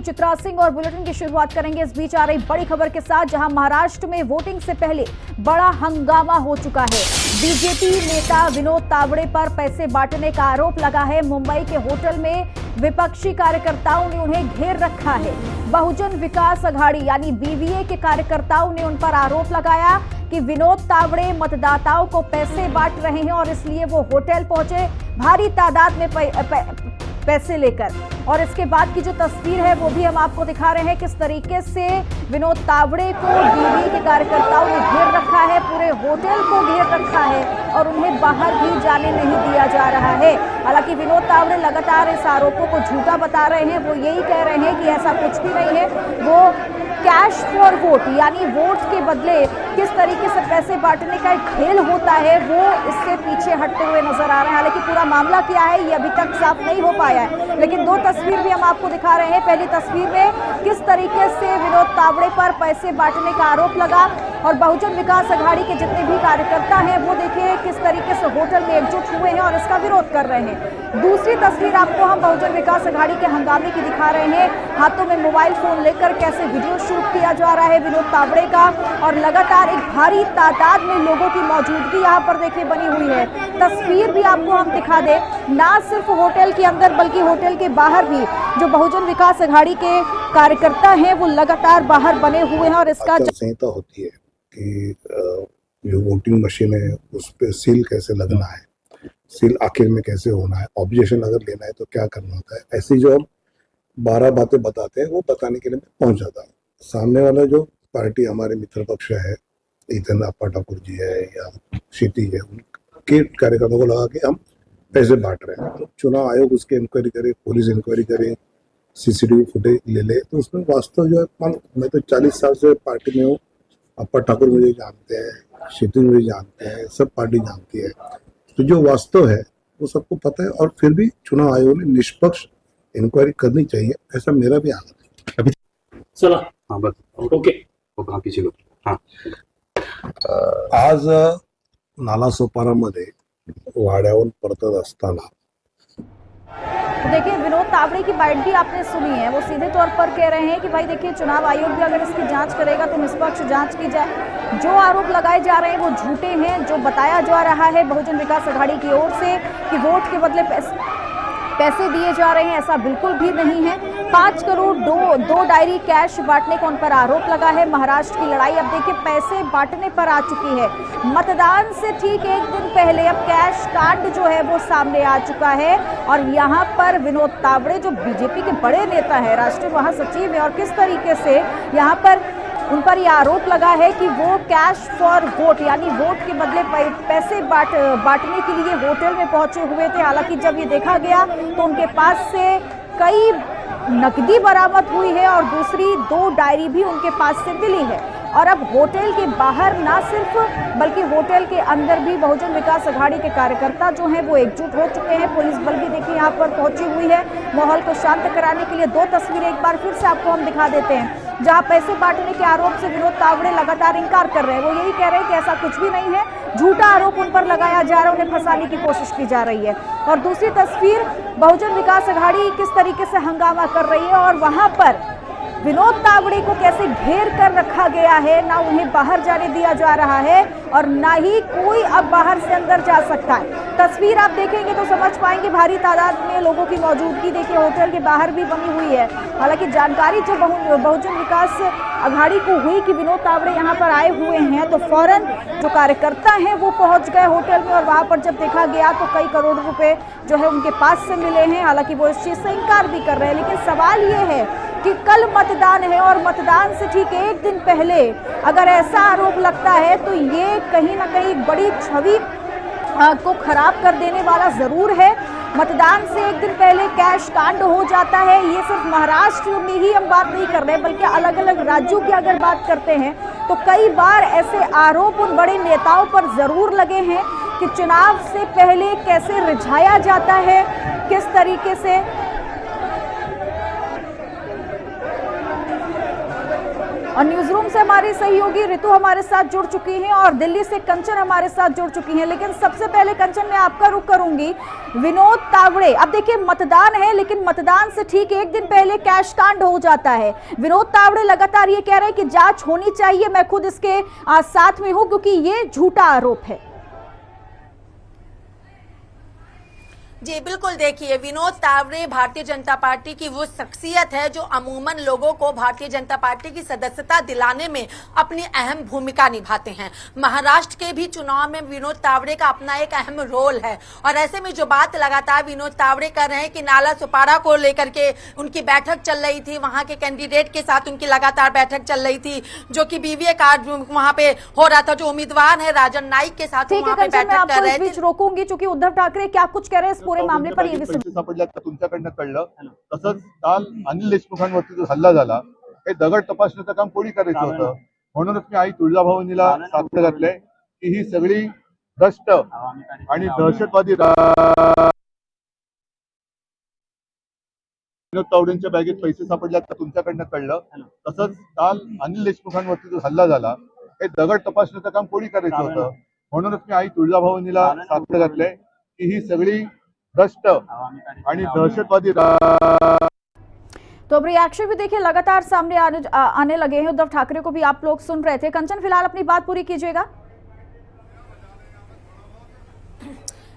चित्रा सिंह और बुलेटिन की शुरुआत करेंगे इस बीच आ रही बड़ी खबर के साथ, जहां महाराष्ट्र में वोटिंग से पहले बड़ा हंगामा हो चुका है। बीजेपी नेता विनोद तावड़े पर पैसे बांटने का आरोप लगा है। मुंबई के होटल में विपक्षी कार्यकर्ताओं ने उन्हें घेर रखा है। बहुजन विकास अघाड़ी यानी बीवीए के कार्यकर्ताओं ने उन पर आरोप लगाया कि विनोद तावड़े मतदाताओं को पैसे बांट रहे हैं और इसलिए वो होटल पहुंचे भारी तादाद में पैसे लेकर। और इसके बाद की जो तस्वीर है वो भी हम आपको दिखा रहे हैं, किस तरीके से विनोद तावड़े को बीवी के कार्यकर्ताओं ने घेर रखा है, पूरे होटल को घेर रखा है और उन्हें बाहर भी जाने नहीं दिया जा रहा है। हालांकि विनोद तावड़े लगातार इस आरोपों को झूठा बता रहे हैं। वो यही कह रहे हैं कि ऐसा कुछ भी नहीं है। वो कैश फॉर वोट यानी वोट के बदले किस तरीके से पैसे बांटने का एक खेल होता है, वो इससे पीछे हटते हुए नजर आ रहे हैं। हालांकि पूरा मामला क्या है ये अभी तक साफ नहीं हो पाया है, लेकिन दो तस्वीर भी हम आपको दिखा रहे हैं। पहली तस्वीर में किस तरीके से विनोद तावड़े पर पैसे बांटने का आरोप लगा और बहुजन विकास अघाड़ी के जितने भी कार्यकर्ता हैं वो देखिए किस तरीके से होटल में एकजुट हुए हैं और इसका विरोध कर रहे हैं। दूसरी तस्वीर आपको हम बहुजन विकास अघाड़ी के हंगामे की दिखा रहे हैं। हाथों में मोबाइल फोन लेकर कैसे वीडियो शूट किया जा रहा है विनोद तावड़े का, और लगातार एक भारी तादाद में लोगों की मौजूदगी यहाँ पर देखिए बनी हुई है। तस्वीर भी आपको हम दिखा दें, ना सिर्फ होटल के अंदर बल्कि होटल के बाहर भी जो बहुजन विकास अघाड़ी के कार्यकर्ता हैं वो लगातार बाहर बने हुए हैं। और इसका संहिता होती है कि जो वोटिंग मशीन है उस पर सील कैसे लगना है, सील आखिर में कैसे होना है, ऑब्जेक्शन अगर लेना है तो क्या करना होता है, ऐसी जो हम 12 बातें बताते हैं वो बताने के लिए मैं पहुंच जाता हूँ। सामने वाला जो पार्टी हमारे मित्र पक्ष है, इतन अप्पा ठाकुर जी है या क्षितिज है, उनके कार्यकर्ताओं को लगा कि हम पैसे बांट रहे हैं। तो चुनाव आयोग उसकी इंक्वायरी करे, पुलिस इंक्वायरी करे, सीसीटीवी फुटेज ले ले, तो उसमें वास्तव जो है, मैं तो 40 साल से पार्टी में हूँ। अप्पा ठाकुर मुझे जानते हैं, क्षितिज मुझे जानते हैं, सब पार्टी जानती है। तो जो वास्तव है वो सबको पता है और फिर भी चुनाव आयोग ने निष्पक्ष इंक्वायरी करनी चाहिए, ऐसा मेरा भी आग्रह है। अभी चला हाँ बस ओके वो कहाँ पीछे लो हाँ आज नालासोपारामध्ये वाड्यावरून परतत असताना तो देखिए विनोद तावड़े की बाइट भी आपने सुनी है। वो सीधे तौर पर कह रहे हैं कि भाई देखिए चुनाव आयोग भी अगर इसकी जांच करेगा तो निष्पक्ष जांच की जाए। जो आरोप लगाए जा रहे हैं वो झूठे हैं। जो बताया जा रहा है बहुजन विकास अघाड़ी की ओर से कि वोट के बदले पैसे दिए जा रहे हैं, ऐसा बिल्कुल भी नहीं है। 5 करोड़ दो डायरी कैश बांटने का उन पर आरोप लगा है। महाराष्ट्र की लड़ाई अब देखिए पैसे बांटने पर आ चुकी है। मतदान से ठीक एक दिन पहले अब कैश कांड जो है वो सामने आ चुका है और यहाँ पर विनोद तावड़े जो बीजेपी के बड़े नेता है, राष्ट्रीय महासचिव है, और किस तरीके से यहाँ पर उन पर यह आरोप लगा है कि वो कैश फॉर वोट यानी वोट के बदले पैसे बांटने के लिए होटल में पहुंचे हुए थे। हालांकि जब ये देखा गया तो उनके पास से कई नकदी बरामद हुई है और दूसरी 2 डायरी भी उनके पास से मिली है। और अब होटल के बाहर ना सिर्फ बल्कि होटल के अंदर भी बहुजन विकास अघाड़ी के कार्यकर्ता जो हैं वो एकजुट हो चुके हैं। पुलिस बल भी देखिए यहाँ पर पहुंची हुई है माहौल को शांत कराने के लिए। 2 तस्वीरें एक बार फिर से आपको हम दिखा देते हैं, जहाँ पैसे बांटने के आरोप से विनोद तावड़े लगातार इंकार कर रहे हैं। वो यही कह रहे हैं कि ऐसा कुछ भी नहीं है, झूठा आरोप उन पर लगाया जा रहा है, उन्हें फंसाने की कोशिश की जा रही है। और दूसरी तस्वीर बहुजन विकास अघाड़ी किस तरीके से हंगामा कर रही है और वहां पर विनोद तावड़े को कैसे घेर कर रखा गया है। ना उन्हें बाहर जाने दिया जा रहा है और ना ही कोई अब बाहर से अंदर जा सकता है। तस्वीर आप देखेंगे तो समझ पाएंगे, भारी तादाद में लोगों की मौजूदगी देखिए होटल के बाहर भी बनी हुई है। हालांकि जानकारी जो बहुजन विकास अघाड़ी को हुई कि विनोद तावड़े यहाँ पर आए हुए हैं तो फौरन जो कार्यकर्ता हैं वो पहुंच गए होटल में और वहाँ पर जब देखा गया तो कई करोड़ रुपए जो है उनके पास से मिले हैं। हालांकि वो इस चीज़ से इंकार भी कर रहे हैं, लेकिन सवाल ये है कि कल मतदान है और मतदान से ठीक एक दिन पहले अगर ऐसा आरोप लगता है तो ये कहीं ना कहीं बड़ी छवि को खराब कर देने वाला जरूर है। मतदान से एक दिन पहले कैश कांड हो जाता है। ये सिर्फ महाराष्ट्र में ही हम बात नहीं कर रहे बल्कि अलग अलग राज्यों की अगर बात करते हैं तो कई बार ऐसे आरोप उन बड़े नेताओं पर जरूर लगे हैं कि चुनाव से पहले कैसे रिझाया जाता है, किस तरीके से और न्यूज रूम से हमारी सहयोगी ऋतु हमारे साथ जुड़ चुकी हैं और दिल्ली से कंचन हमारे साथ जुड़ चुकी हैं। लेकिन सबसे पहले कंचन, मैं आपका रुख करूंगी। विनोद तावड़े, अब देखिए मतदान है, लेकिन मतदान से ठीक एक दिन पहले कैश कांड हो जाता है। विनोद तावड़े लगातार ये कह रहे हैं कि जांच होनी चाहिए, मैं खुद इसके साथ में हूं क्योंकि ये झूठा आरोप है। जी बिल्कुल, देखिए विनोद तावड़े भारतीय जनता पार्टी की वो शख्सियत है जो अमूमन लोगों को भारतीय जनता पार्टी की सदस्यता दिलाने में अपनी अहम भूमिका निभाते हैं। महाराष्ट्र के भी चुनाव में विनोद तावड़े का अपना एक अहम रोल है और ऐसे में जो बात लगातार विनोद तावड़े कर रहे हैं कि नाला सुपारा को लेकर के उनकी बैठक चल रही थी, वहां के कैंडिडेट के साथ उनकी लगातार बैठक चल रही थी, जो कि बीवीए कार्ड वहां पे हो रहा था, जो उम्मीदवार है राजन नाईक के साथ वहां पे बैठक कर रहे थे। रोकूंगी क्योंकि उद्धव ठाकरे क्या कुछ कह रहे हैं पूरे मामले पर, ये भी पैसे सापडल्यात का तुमच्याकडनं कळलं. तसंच काल अनिल देशमुखांवरती जो हल्ला झाला हे दगड तपासण्याचं काम कोणी करायचं होतं. म्हणूनच मी आई तुळजाभवानीला साक्ष घातलंय की ही सगळी भ्रष्ट आणि दहशतवादी विनोद तावडेंच्या बॅगेत पैसे सापडल्यात का तुमच्याकडनं कळलं. तसंच काल अनिल देशमुखांवरती जो हल्ला झाला हे दगड तपासण्याचं काम कोणी करायचं होतं. म्हणूनच मी आई तुळजाभवानीला साक्ष घातलंय की ही सगळी भ्रष्ट आणि दहशतवादी। तो अब रिएक्शन भी देखिए लगातार सामने आने लगे हैं। उद्धव ठाकरे को भी आप लोग सुन रहे थे। कंचन फिलहाल अपनी बात पूरी कीजिएगा।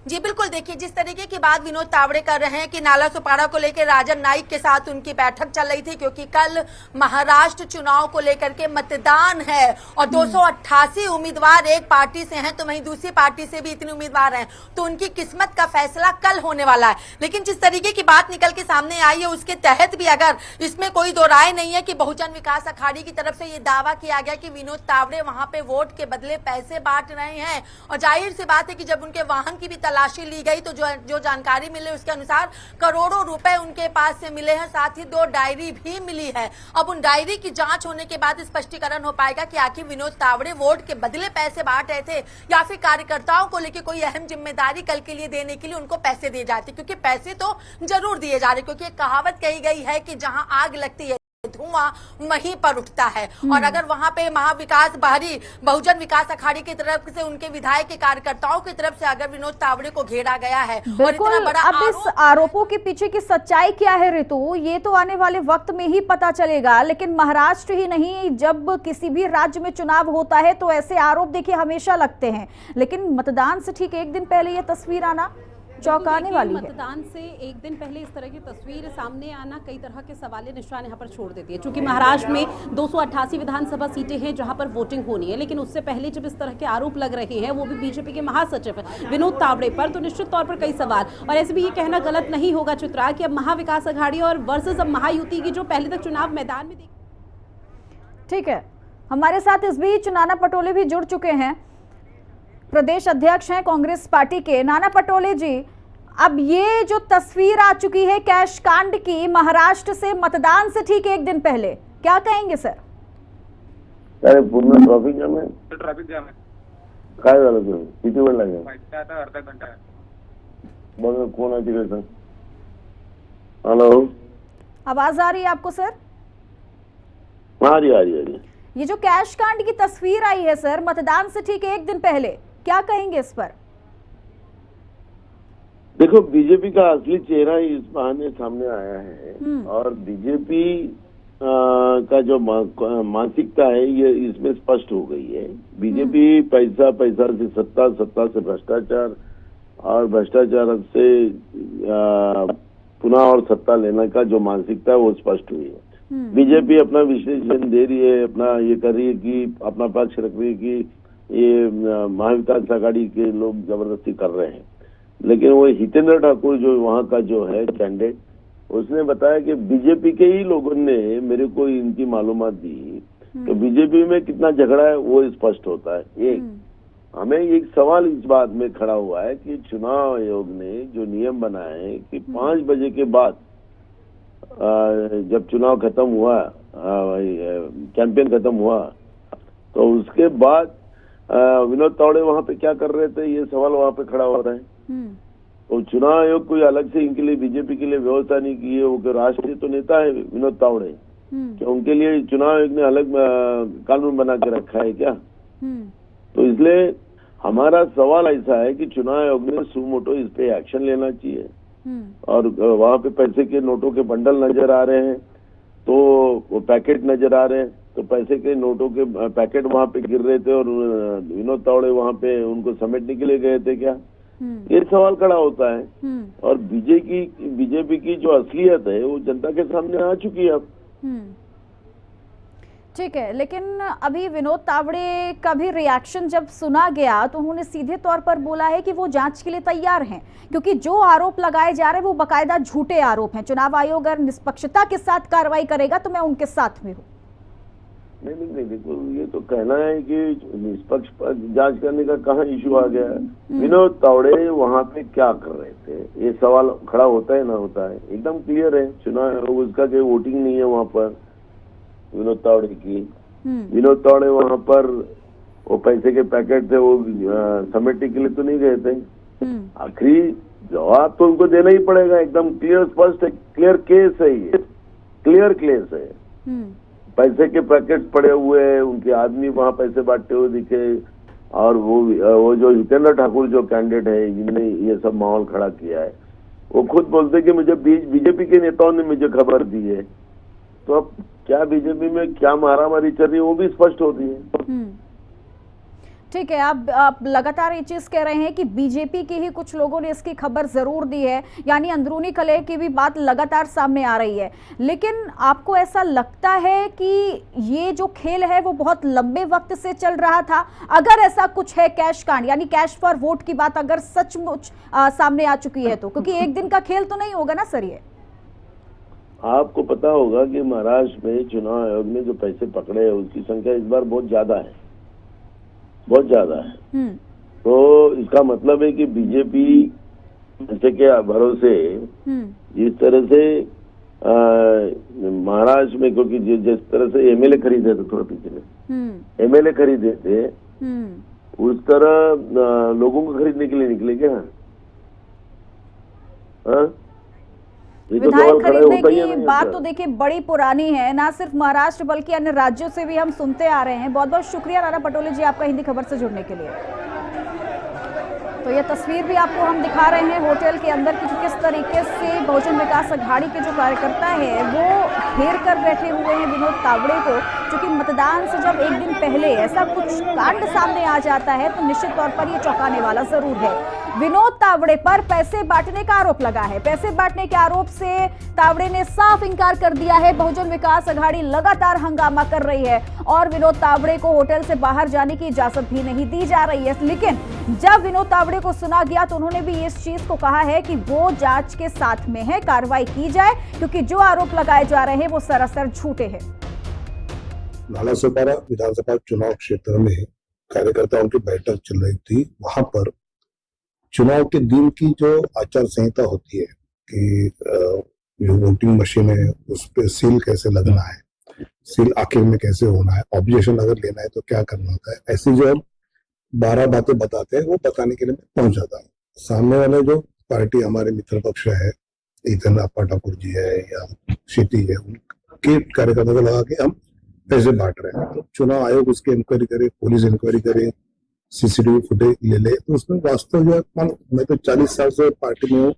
जी बिल्कुल, देखिए जिस तरीके की बात विनोद तावड़े कर रहे हैं कि नाला सुपारा को लेकर राजन नाईक के साथ उनकी बैठक चल रही थी, क्योंकि कल महाराष्ट्र चुनाव को लेकर के मतदान है और 288 उम्मीदवार एक पार्टी से हैं, तो वहीं दूसरी पार्टी से भी इतने उम्मीदवार हैं, तो उनकी किस्मत का फैसला कल होने वाला है। लेकिन जिस तरीके की बात निकल के सामने आई है उसके तहत भी अगर इसमें कोई दो राय नहीं है कि बहुजन विकास अखाड़ी की तरफ से ये दावा किया गया कि विनोद तावड़े वहां पे वोट के बदले पैसे बांट रहे हैं, और जाहिर सी बात है कि जब उनके वाहन की भी तलाशी ली गई तो जो जानकारी मिले उसके अनुसार करोड़ों रुपए उनके पास से मिले हैं, साथ ही 2 डायरी भी मिली है। अब उन डायरी की जांच होने के बाद स्पष्टीकरण हो पाएगा कि आखिर विनोद तावड़े वोट के बदले पैसे बांट रहे थे या फिर कार्यकर्ताओं को लेकर कोई अहम जिम्मेदारी कल के लिए देने के लिए उनको पैसे दिए जाते, क्योंकि पैसे तो जरूर दिए जा रहे, क्योंकि एक कहावत कही गई है कि जहां आग लगती है धुआं वहीं पर उठता है। और अगर वहां पे महाविकास बाहरी बहुजन विकास अखाड़ी की तरफ से उनके विधायक के कार्यकर्ताओं की तरफ से अगर विनोद तावड़े को घेरा गया है और इतना बड़ा अब इस आरोपों के पीछे की सच्चाई क्या है ऋतु, ये तो आने वाले वक्त में ही पता चलेगा। लेकिन महाराष्ट्र ही नहीं, जब किसी भी राज्य में चुनाव होता है तो ऐसे आरोप देखिए हमेशा लगते हैं, लेकिन मतदान से ठीक एक दिन पहले ये तस्वीर आना चौंकाने वाली है। मतदान से एक दिन पहले इस तरह की तस्वीर सामने आना कई तरह के सवाल निशान यहाँ पर छोड़ देती है, क्योंकि महाराष्ट्र में 288 विधानसभा सीटें हैं जहाँ पर वोटिंग होनी है, लेकिन उससे पहले जब इस तरह के आरोप लग रहे हैं वो भी बीजेपी के महासचिव विनोद तावड़े पर, तो निश्चित तौर पर कई सवाल। और ऐसे भी ये कहना गलत नहीं होगा चित्रा कि अब महाविकास अघाड़ी और वर्सेस अब महायुति की जो पहले तक चुनाव मैदान में ठीक है, हमारे साथ इस बीच नाना पटोले भी जुड़ चुके हैं, प्रदेश अध्यक्ष हैं कांग्रेस पार्टी के। नाना पटोले जी, अब ये जो तस्वीर आ चुकी है कैश कांड की महाराष्ट्र से मतदान से ठीक एक दिन पहले, क्या कहेंगे सर? अरे पूर्ण ट्रॅफिक जाम आहे. काय झालं तुम्ही किती वेळ लागेल? आता अर्धा घंटा आहे. बघ कोण आहे तिकडे सर. हेलो, आवाज आ रही है आपको सर? आ रही। ये जो कैश कांड की तस्वीर आई है सर मतदान से ठीक एक दिन पहले, क्या कहेंगे इस पर? देखो, बीजेपी का असली चेहरा इस बहाने सामने आया है और बीजेपी का जो मानसिकता है ये इसमें स्पष्ट हो गई है। बीजेपी पैसा से सत्ता, सत्ता से भ्रष्टाचार और भ्रष्टाचार से पुनः और सत्ता लेने का जो मानसिकता है वो स्पष्ट हुई है। बीजेपी अपना विश्लेषण दे रही है, अपना ये कर रही है कि अपना पक्ष रख रही है कि ये महाविकास अघाड़ी के लोग जबरदस्ती कर रहे हैं, लेकिन वो हितेंद्र ठाकुर जो वहाँ का जो है कैंडिडेट, उसने बताया कि बीजेपी के ही लोगों ने मेरे को इनकी मालूमात दी तो बीजेपी में कितना झगड़ा है वो स्पष्ट होता है। हमें एक सवाल इस बात में खड़ा हुआ है कि चुनाव आयोग ने जो नियम बनाए हैं कि 5 बजे के बाद जब चुनाव खत्म हुआ, कैंपेन खत्म हुआ, तो उसके बाद विनोद तावड़े वहां पे क्या कर रहे थे, ये सवाल वहां पे खड़ा हो रहा है। तो चुनाव आयोग कोई अलग से इनके लिए बीजेपी के लिए व्यवस्था नहीं की है। वो राष्ट्रीय तो नेता है विनोद तावड़े, क्या उनके लिए चुनाव आयोग ने अलग कानून बना के रखा है क्या? तो इसलिए हमारा सवाल ऐसा है कि चुनाव आयोग ने सुमोटो इस पे एक्शन लेना चाहिए। और वहां पे पैसे के नोटों के बंडल नजर आ रहे हैं, तो वो पैकेट नजर आ रहे हैं, तो पैसे के नोटों के पैकेट वहां पे गिर रहे थे और विनोद तावड़े वहां पे उनको समेटने के लिए गए थे क्या? ये सवाल खड़ा होता है। और बीजेपी की जो असलियत है वो जनता के सामने आ चुकी है अब। ठीक है, लेकिन अभी विनोद तावड़े का भी रिएक्शन जब सुना गया तो उन्होंने सीधे तौर पर बोला है कि वो जांच के लिए तैयार हैं, क्योंकि जो आरोप लगाए जा रहे हैं वो बाकायदा झूठे आरोप हैं। चुनाव आयोग अगर निष्पक्षता के साथ कार्रवाई करेगा तो मैं उनके साथ में हूँ। नहीं, देखो ये तो कहना है कि निष्पक्ष जांच करने का कहाँ इशू आ गया है? विनोद तावड़े वहाँ पे क्या कर रहे थे, ये सवाल खड़ा होता है ना होता है, एकदम क्लियर है। चुनाव उसका कोई वोटिंग नहीं है वहाँ पर विनोद तावड़े की। विनोद तावड़े वहाँ पर वो पैसे के पैकेट थे वो समेटने के लिए तो नहीं गए थे। आखिरी जवाब तो उनको देना ही पड़ेगा, एकदम क्लियर स्पष्ट है, क्लियर केस है, ये क्लियर केस है। पैसे के पैकेट पड़े हुए हैं, उनके आदमी वहां पैसे बांटते हुए दिखे, और वो जो जितेंद्र ठाकुर जो कैंडिडेट है जिन्होंने ये सब माहौल खड़ा किया है, वो खुद बोलते कि मुझे बीजेपी के नेताओं ने मुझे खबर दी है। तो अब क्या बीजेपी में क्या मारामारी चल रही है वो भी स्पष्ट होती है। ठीक है, आप लगातार ये चीज कह रहे हैं कि बीजेपी के ही कुछ लोगों ने इसकी खबर जरूर दी है, यानी अंदरूनी कलह की भी बात लगातार सामने आ रही है। लेकिन आपको ऐसा लगता है कि ये जो खेल है वो बहुत लंबे वक्त से चल रहा था? अगर ऐसा कुछ है, कैश कांड यानी कैश फॉर वोट की बात अगर सचमुच सामने आ चुकी है तो, क्योंकि एक दिन का खेल तो नहीं होगा ना सर ये। आपको पता होगा कि महाराष्ट्र में चुनाव आयोग ने जो पैसे पकड़े हैं उसकी संख्या इस बार बहुत ज्यादा है, बहुत ज्यादा है। तो इसका मतलब है कि बीजेपी पैसे के भरोसे जिस तरह से महाराष्ट्र में, क्योंकि जिस तरह से एमएलए खरीदे थे, थोड़ा पीछे में एमएलए खरीदे थे, उस तरह लोगों को खरीदने के लिए निकले क्या? विधायक खरीदने की बात तो देखिए बड़ी पुरानी है, ना सिर्फ महाराष्ट्र बल्कि अन्य राज्यों से भी हम सुनते आ रहे हैं। बहुत बहुत शुक्रिया नाना पटोले जी आपका हिंदी खबर से जुड़ने के लिए। तो ये तस्वीर भी आपको हम दिखा रहे हैं होटल के अंदर की, किस तरीके से बहुजन विकास अघाड़ी के जो कार्यकर्ता है वो घेर कर बैठे हुए हैं विनोद तावड़े को। क्योंकि मतदान से जब एक दिन पहले ऐसा कुछ कांड सामने आ जाता है तो निश्चित तौर पर ये चौंकाने वाला जरूर है। विनोद तावड़े पर पैसे बांटने का आरोप लगा है। पैसे बांटने के आरोप से तावड़े ने साफ इनकार कर दिया है। बहुजन विकास अघाड़ी लगातार हंगामा कर रही है और विनोद तावड़े को होटल से बाहर जाने की इजाजत भी नहीं दी जा रही है। लेकिन जब विनोद तावड़े को सुना गया तो उन्होंने भी इस चीज को कहा है कि वो जांच के साथ में है, कार्रवाई की जाए, क्योंकि जो आरोप लगाए जा रहे हैं वो सरासर झूठे हैं। नालासोपारा विधानसभा चुनाव क्षेत्र में कार्यकर्ताओं की बैठक चल रही थी। वहां पर चुनाव के दिन की जो आचार संहिता होती है कि जो वोटिंग मशीन है उस पर सील कैसे लगना है, सील आखिर में कैसे होना है, ऑब्जेक्शन अगर लेना है तो क्या करना होता है, ऐसी जो हम 12 बातें बताते हैं वो बताने के लिए मैं पहुंच जाता हूँ। सामने वाले जो पार्टी हमारे मित्र पक्ष है, जितेंद्र ठाकुर जी है या क्षिति है, उनके कार्यकर्ताओं को लगा के हम पैसे बांट रहे हैं। तो चुनाव आयोग उसकी इंक्वायरी करे, पुलिस इंक्वायरी करे, सीसीटीवी फुटेज ले ले, तो उसमें वास्तव जो मैं तो 40 साल से पार्टी में हूँ।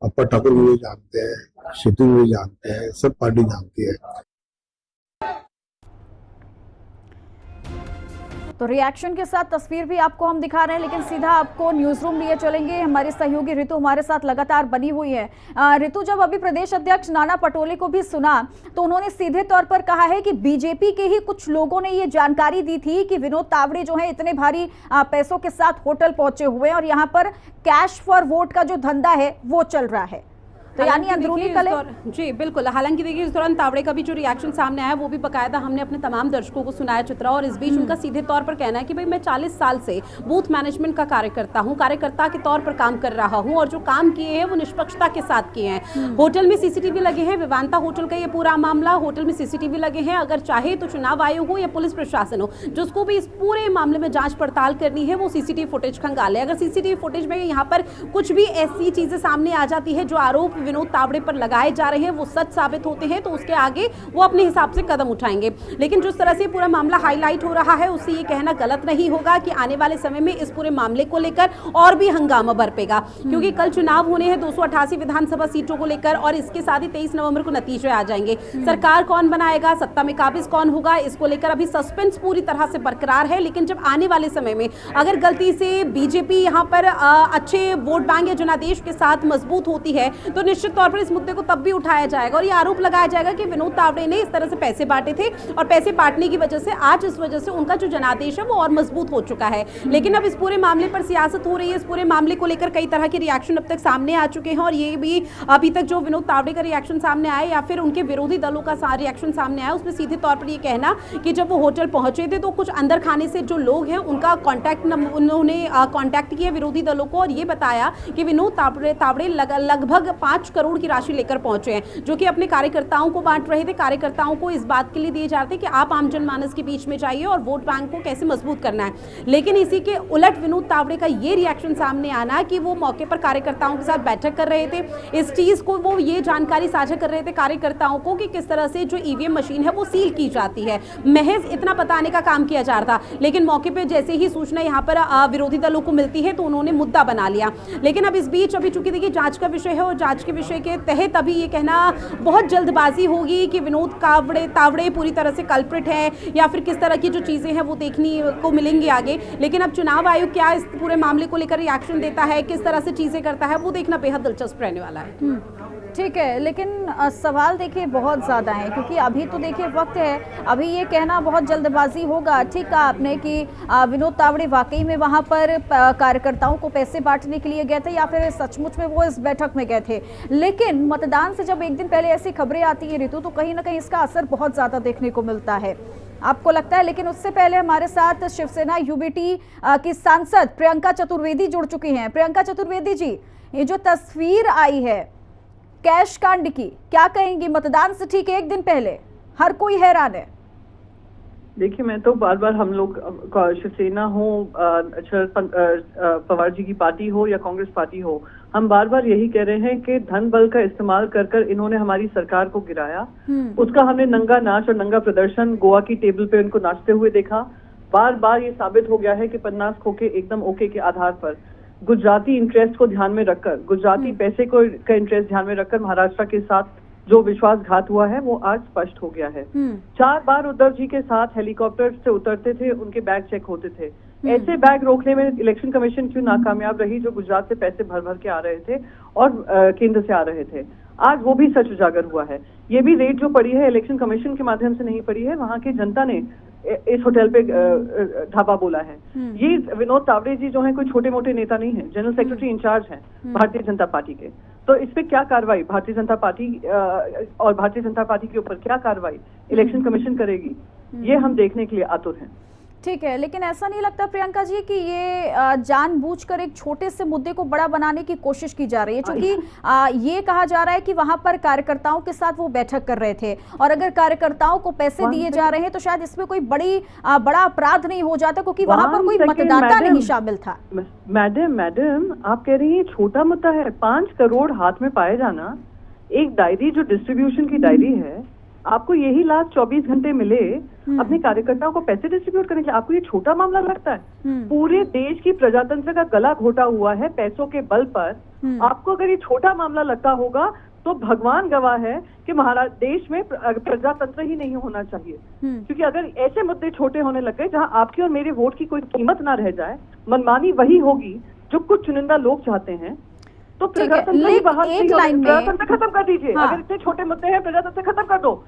अप्पा ठाकुर भी जानते हैं, क्षिति भी जानते हैं, सब पार्टी जानती है। तो रिएक्शन के साथ तस्वीर भी आपको हम दिखा रहे हैं, लेकिन सीधा आपको न्यूज रूम लिए चलेंगे। हमारी सहयोगी ऋतु हमारे साथ लगातार बनी हुई है। ऋतु, जब अभी प्रदेश अध्यक्ष नाना पटोले को भी सुना तो उन्होंने सीधे तौर पर कहा है कि बीजेपी के ही कुछ लोगों ने ये जानकारी दी थी कि विनोद तावड़े जो है इतने भारी पैसों के साथ होटल पहुंचे हुए हैं और यहाँ पर कैश फॉर वोट का जो धंधा है वो चल रहा है। तो यानी अंदरूनी कलह। जी बिल्कुल, हालांकि देखिए इस दौरान तावड़े का भी जो रिएक्शन सामने आया वो भी बकायदा हमने अपने तमाम दर्शकों को सुनाया चित्रा, और इस बीच उनका सीधे तौर पर कहना है कि भाई मैं 40 साल से बूथ मैनेजमेंट का कार्यकर्ता हूं, कार्यकर्ता के तौर पर काम कर रहा हूं और जो काम किए हैं वो निष्पक्षता के साथ किए हैं। होटल में सीसीटीवी लगे हैं, विवांता होटल का ये पूरा मामला, होटल में सीसीटीवी लगे हैं। अगर चाहे तो चुनाव आयोग हो या पुलिस प्रशासन हो, जिसको भी इस पूरे मामले में जांच पड़ताल करनी है वो सीसीटीवी फुटेज खंगाले। अगर सीसीटीवी फुटेज में यहाँ पर कुछ भी ऐसी चीजें सामने आ जाती है जो आरोप विनोद तावड़े पर लगाए जा रहे हैं वो सच साबित होते हैं तो उसके आगे वो अपने हिसाब से कदम उठाएंगे। लेकिन जिस तरह से पूरा मामला हाईलाइट हो रहा है उससे ये कहना गलत नहीं होगा कि आने वाले समय में इस पूरे मामले को लेकर और भी हंगामा बरपेगा, क्योंकि कल चुनाव होने हैं 288 विधानसभा सीटों को लेकर और इसके साथ ही 23 नवंबर को नतीजे आ जाएंगे। सरकार कौन बनाएगा, सत्ता में काबिज कौन होगा, इसको लेकर अभी सस्पेंस पूरी तरह से बरकरार है। लेकिन जब आने वाले समय में अगर गलती से बीजेपी यहाँ पर अच्छे वोट बैंक या जनादेश के साथ मजबूत होती है तो निश्चित तौर पर इस मुद्दे को तब भी उठाया जाएगा और ये आरोप लगाया जाएगा कि विनोद तावड़े ने इस तरह से पैसे बांटे थे और पैसे बांटने की वजह से आज इस वजह से उनका जो जनादेश है वो और मजबूत हो चुका है। लेकिन अब इस पूरे मामले पर सियासत हो रही है, इस पूरे मामले को लेकर कई तरह के रिएक्शन अब तक सामने आ चुके हैं और ये भी अभी तक जो विनोद तावड़े का रिएक्शन सामने आया या फिर उनके विरोधी दलों का रिएक्शन सामने आया उसमें सीधे तौर पर ये कहना कि जब वो होटल पहुंचे थे तो कुछ अंदर खाने से जो लोग हैं उनका उन्होंने कांटेक्ट किया विरोधी दलों को और ये बताया कि विनोद तावड़े लगभग 5 करोड़ की राशि लेकर पहुंचे हैं जो कि अपने कार्यकर्ताओं को बांट रहे थे। कार्यकर्ताओं को इस बात के लिए दिए जाते थे कि आप आम जनमानस के बीच में जाइए और वोट बैंक को कैसे मजबूत करना है। लेकिन इसी के उलट विनोद तावड़े का ये रिएक्शन सामने आना कि वो मौके पर कार्यकर्ताओं के साथ बैठक कर रहे थे, इस चीज को वो ये जानकारी साझा कर रहे थे कार्यकर्ताओं को कि किस तरह से जो ईवीएम मशीन है वो सील की जाती है, महज इतना बताने का काम किया जा रहा था। लेकिन मौके पर जैसे ही सूचना यहाँ पर विरोधी दलों को मिलती है तो उन्होंने मुद्दा बना लिया। लेकिन अब इस बीच अभी चूंकि देखिए जांच का विषय है और जांच के विषय के तहत अभी ये कहना बहुत जल्दबाजी होगी कि विनोद तावड़े पूरी तरह से कल्प्रिट है या फिर किस तरह की जो चीजें हैं वो देखने को मिलेंगी आगे। लेकिन अब चुनाव आयोग क्या इस पूरे मामले को लेकर रिएक्शन देता है, किस तरह से चीजें करता है, वो देखना बेहद दिलचस्प रहने वाला है। ठीक है, लेकिन सवाल देखिए बहुत ज़्यादा है क्योंकि अभी तो देखिए वक्त है, अभी ये कहना बहुत जल्दबाजी होगा। ठीक कहा आपने कि विनोद तावड़े वाकई में वहाँ पर कार्यकर्ताओं को पैसे बांटने के लिए गए थे या फिर सचमुच में वो इस बैठक में गए थे। लेकिन मतदान से जब एक दिन पहले ऐसी खबरें आती है ऋतु तो कहीं ना कहीं इसका असर बहुत ज़्यादा देखने को मिलता है, आपको लगता है। लेकिन उससे पहले हमारे साथ शिवसेना यूबीटी की सांसद प्रियंका चतुर्वेदी जुड़ चुकी हैं। प्रियंका चतुर्वेदी जी, ये जो तस्वीर आई है कैश कांड की, क्या कहेंगी? मतदान से ठीक एक दिन पहले हर कोई हैरान है। देखिए, मैं तो बार बार हम लोग शिवसेना हो, शरद पवार जी की पार्टी हो या कांग्रेस पार्टी हो, हम बार बार यही कह रहे हैं कि धन बल का इस्तेमाल कर कर इन्होंने हमारी सरकार को गिराया। उसका हमने नंगा नाच और नंगा प्रदर्शन गोवा की टेबल पे उनको नाचते हुए देखा। बार बार ये साबित हो गया है कि पन्नास खोके एकदम ओके के आधार पर गुजराती इंटरेस्ट को ध्यान में रखकर, गुजराती पैसे का इंटरेस्ट ध्यान में रखकर महाराष्ट्र के साथ जो विश्वासघात हुआ है वो आज स्पष्ट हो गया है। 4 बार उद्धव जी के साथ हेलीकॉप्टर से उतरते थे, उनके बैग चेक होते थे। ऐसे बैग रोकने में इलेक्शन कमीशन क्यों नाकामयाब रही जो गुजरात से पैसे भर भर के आ रहे थे और केंद्र से आ रहे थे? आज वो भी सच उजागर हुआ है। ये भी रेट जो पड़ी है इलेक्शन कमीशन के माध्यम से नहीं पड़ी है, वहां की जनता ने इस होटल पे ढाबा बोला है। ये विनोद तावड़े जी जो हैं कोई छोटे मोटे नेता नहीं है, जनरल सेक्रेटरी इंचार्ज हैं भारतीय जनता पार्टी के। तो इस पे क्या कार्रवाई भारतीय जनता पार्टी और भारतीय जनता पार्टी के ऊपर क्या कार्रवाई इलेक्शन कमीशन करेगी, ये हम देखने के लिए आतुर हैं। ठीक है, लेकिन ऐसा नहीं लगता प्रियंका जी कि ये जानबूझकर एक छोटे से मुद्दे को बड़ा बनाने की कोशिश की जा रही है? क्योंकि ये कहा जा रहा है कि वहां पर कार्यकर्ताओं के साथ वो बैठक कर रहे थे और अगर कार्यकर्ताओं को पैसे दिए जा रहे हैं तो शायद इसमें कोई बड़ा अपराध नहीं हो जाता क्योंकि वहां पर कोई मतदाता नहीं शामिल था। मैडम आप कह रही है छोटा मुद्दा है। 5 करोड़ हाथ में पाए जाना, एक डायरी जो डिस्ट्रीब्यूशन की डायरी है, आपको यही लास्ट 24 घंटे मिले अपने कार्यकर्ताओं को पैसे डिस्ट्रीब्यूट करने के लिए, आपको ये छोटा मामला लगता है? पूरे देश की प्रजातंत्र का गला घोटा हुआ है पैसों के बल पर। आपको अगर ये छोटा मामला लगता होगा तो भगवान गवाह है कि देश में प्रजातंत्र ही नहीं होना चाहिए। क्योंकि अगर ऐसे मुद्दे छोटे होने लग गए जहां आपकी और मेरे वोट की कोई कीमत ना रह जाए, मनमानी वही होगी जो कुछ चुनिंदा लोग चाहते हैं, तो प्रजातंत्र खत्म कर दीजिए। अगर इतने छोटे मुद्दे हैं प्रजातंत्र खत्म कर दो।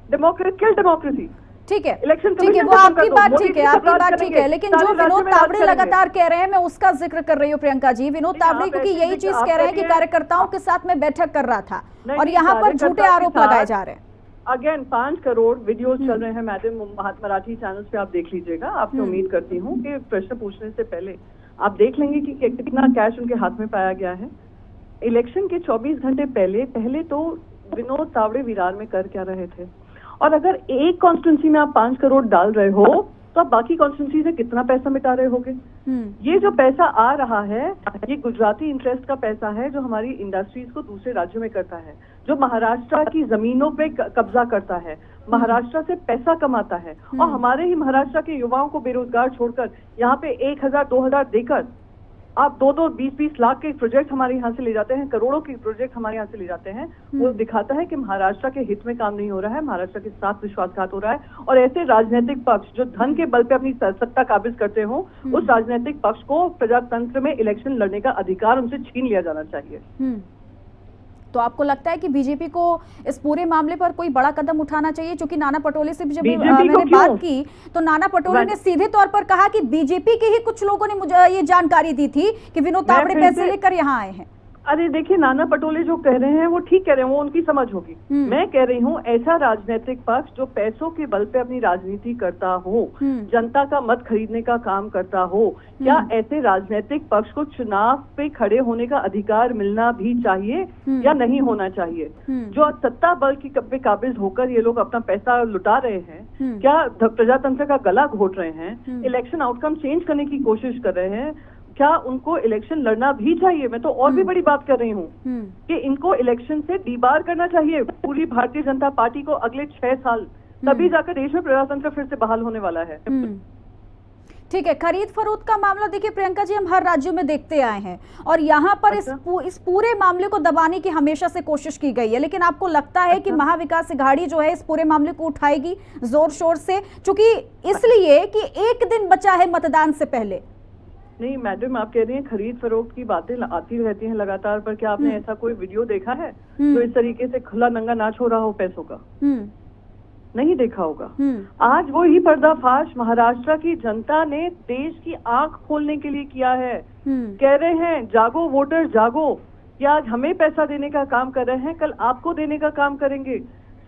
डेमोक्रेसी ठीक है, इलेक्शन ठीक है, वो आपकी बात ठीक है, आपकी बात ठीक है। लेकिन जो विनोद तावड़े लगातार कह रहे हैं, मैं उसका जिक्र कर रही हूँ प्रियंका जी। विनोद तावड़े क्योंकि यही चीज कह रहे हैं कि कार्यकर्ताओं के साथ में बैठक कर रहा था और यहाँ पर झूठे आरोप लगाए जा रहे हैं। अगेन 5 करोड़ वीडियोस चल रहे हैं मैडम, मराठी चैनल्स पे आप देख लीजिएगा। आपसे उम्मीद करती हूँ कि प्रश्न पूछने से पहले आप देख लेंगे कि कितना कैश उनके हाथ में पाया गया है। इलेक्शन के 24 घंटे पहले तो विनोद तावड़े विरार में कर क्या रहे थे? और अगर एक कॉन्स्टिट्यूंसी में आप 5 करोड़ डाल रहे हो तो आप बाकी कॉन्स्टिट्यूंसी से कितना पैसा मिटा रहे होगे? ये जो पैसा आ रहा है, ये गुजराती इंटरेस्ट का पैसा है जो हमारी इंडस्ट्रीज को दूसरे राज्यों में करता है, जो महाराष्ट्र की जमीनों पे कब्जा करता है, महाराष्ट्र से पैसा कमाता है, और हमारे ही महाराष्ट्र के युवाओं को बेरोजगार छोड़कर यहाँ पे 1000 2000 देकर आप 2-2 20-20 लाख के प्रोजेक्ट हमारे यहाँ से ले जाते हैं, करोड़ों के प्रोजेक्ट हमारे यहाँ से ले जाते हैं। वो दिखाता है कि महाराष्ट्र के हित में काम नहीं हो रहा है, महाराष्ट्र के साथ विश्वासघात हो रहा है। और ऐसे राजनीतिक पक्ष जो धन के बल पे अपनी सत्ता काबिज करते हो, उस राजनीतिक पक्ष को प्रजातंत्र में इलेक्शन लड़ने का अधिकार उनसे छीन लिया जाना चाहिए। तो आपको लगता है कि बीजेपी को इस पूरे मामले पर कोई बड़ा कदम उठाना चाहिए? क्योंकि नाना पटोले से भी जब मैंने बात की तो नाना पटोले ने सीधे तौर पर कहा कि बीजेपी के ही कुछ लोगों ने मुझे ये जानकारी दी थी कि विनोद तावड़े पैसे लेकर यहाँ आए हैं। अरे देखिए, नाना पटोले जो कह रहे हैं वो ठीक कह रहे हैं, वो उनकी समझ होगी। मैं कह रही हूँ ऐसा राजनीतिक पक्ष जो पैसों के बल पे अपनी राजनीति करता हो, जनता का मत खरीदने का काम करता हो, क्या ऐसे राजनीतिक पक्ष को चुनाव पे खड़े होने का अधिकार मिलना भी चाहिए या नहीं होना चाहिए? जो सत्ता बल की पे काबिज होकर ये लोग अपना पैसा लुटा रहे हैं, क्या प्रजातंत्र का गला घोट रहे हैं, इलेक्शन आउटकम चेंज करने की कोशिश कर रहे हैं, क्या उनको इलेक्शन लड़ना भी चाहिए? मैं तो और भी बड़ी बात कर रही हूँ कि इनको इलेक्शन से डीबार करना चाहिए पूरी भारतीय जनता पार्टी को अगले 6 साल, तभी जाकर देश में प्रजातंत्र फिर से बहाल होने वाला है। ठीक है, खरीद फरोख्त का मामला देखिए प्रियंका जी, हम हर राज्यों में देखते आए हैं और यहाँ पर इस पूरे मामले को दबाने की हमेशा से कोशिश की गई है, लेकिन आपको लगता है कि महाविकास अघाड़ी जो है इस पूरे मामले को उठाएगी जोर शोर से, चूंकि इसलिए कि एक दिन बचा है मतदान से पहले? नहीं मैडम, आप कह रही हैं खरीद फरोख्त की बातें आती रहती हैं लगातार, पर क्या आपने ऐसा कोई वीडियो देखा है जो इस तरीके से खुला नंगा नाच हो रहा हो पैसों का? नहीं देखा होगा। आज वो ही पर्दाफाश महाराष्ट्र की जनता ने देश की आंख खोलने के लिए किया है। कह रहे हैं जागो वोटर जागो, कि आज हमें पैसा देने का काम कर रहे हैं, कल आपको देने का काम करेंगे,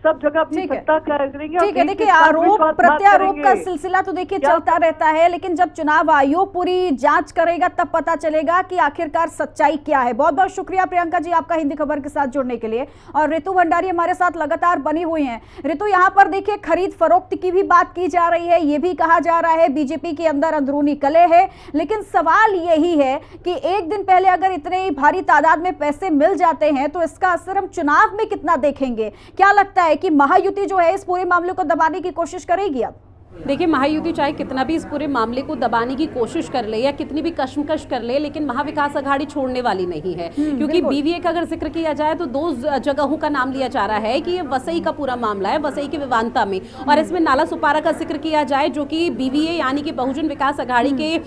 सब जगह अपनी सत्ता करेंगे। ठीक है, देखिए आरोप प्रत्यारोप का सिलसिला तो देखिए चलता रहता है, लेकिन जब चुनाव आयोग पूरी जांच करेगा तब पता चलेगा कि आखिरकार सच्चाई क्या है। बहुत बहुत शुक्रिया प्रियंका जी आपका हिंदी खबर के साथ जुड़ने के लिए। और ऋतु भंडारी हमारे साथ लगातार बनी हुई हैं। ऋतु, यहाँ पर देखिए खरीद फरोख्त की भी बात की जा रही है, ये भी कहा जा रहा है बीजेपी के अंदर अंदरूनी कलह है, लेकिन सवाल यही है कि एक दिन पहले अगर इतने भारी तादाद में पैसे मिल जाते हैं तो इसका असर हम चुनाव में कितना देखेंगे? क्या लगता है कि महायुति जो है इस पूरे मामले को दबाने की कोशिश करेगी? अब देखिए, महायुति चाहे कितना भी इस पूरे मामले को दबाने की कोशिश कर ले या कितनी भी कशमकश कर ले, लेकिन महाविकास अघाड़ी छोड़ने वाली नहीं है। क्योंकि बीवीए का अगर जिक्र किया जाए तो 2 जगहों का नाम लिया जा रहा है कि ये वसई का पूरा मामला है, वसई की विवादता में, और इसमें नाला सुपारा का जिक्र किया जाए जो कि बीवीए यानी कि बहुजन विकास अघाड़ी के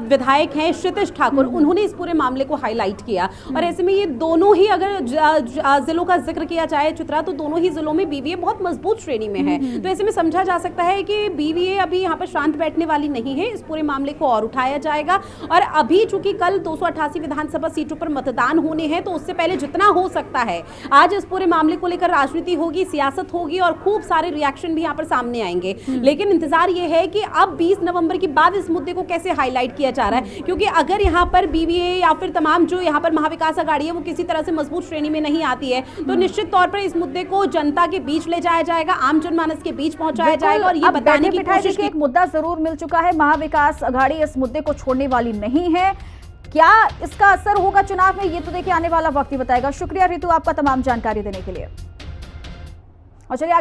विधायक हैं क्षितिज ठाकुर, उन्होंने इस पूरे मामले को हाईलाइट किया। और ऐसे में ये दोनों ही अगर जिलों का जिक्र किया जाए चित्रा, तो दोनों ही जिलों में बीवीए बहुत मजबूत श्रेणी में है। तो ऐसे में समझा जा सकता है कि बीवीए अभी यहाँ पर शांत बैठने वाली नहीं है, इस पूरे मामले को और उठाया जाएगा। और अभी चूंकि कल 288 विधानसभा सीटों पर मतदान होने हैं, तो उससे पहले जितना हो सकता है आज इस पूरे मामले को लेकर राजनीति होगी, सियासत होगी और खूब सारे रिएक्शन भी यहाँ पर सामने आएंगे। लेकिन इंतजार ये है कि अब 20 नवंबर के बाद इस मुद्दे को कैसे हाईलाइट किया जा रहा है, क्योंकि अगर यहाँ पर बीवीए या फिर तमाम जो यहाँ पर महाविकास अघाड़ी है वो किसी तरह से मजबूत श्रेणी में नहीं आती है, तो निश्चित तौर पर इस मुद्दे को जनता के बीच ले जाया जाएगा, आम जनमानस के बीच पहुंचाया जाएगा और ये बताने की कोशिश एक मुद्दा जरूर मिल चुका है, महाविकास अघाड़ी इस मुद्दे को छोड़ने वाली नहीं है। क्या इसका असर होगा चुनाव में, ये तो देखिए आने वाला वक्त ही बताएगा। शुक्रिया ऋतु आपका तमाम जानकारी देने के लिए। और चलिए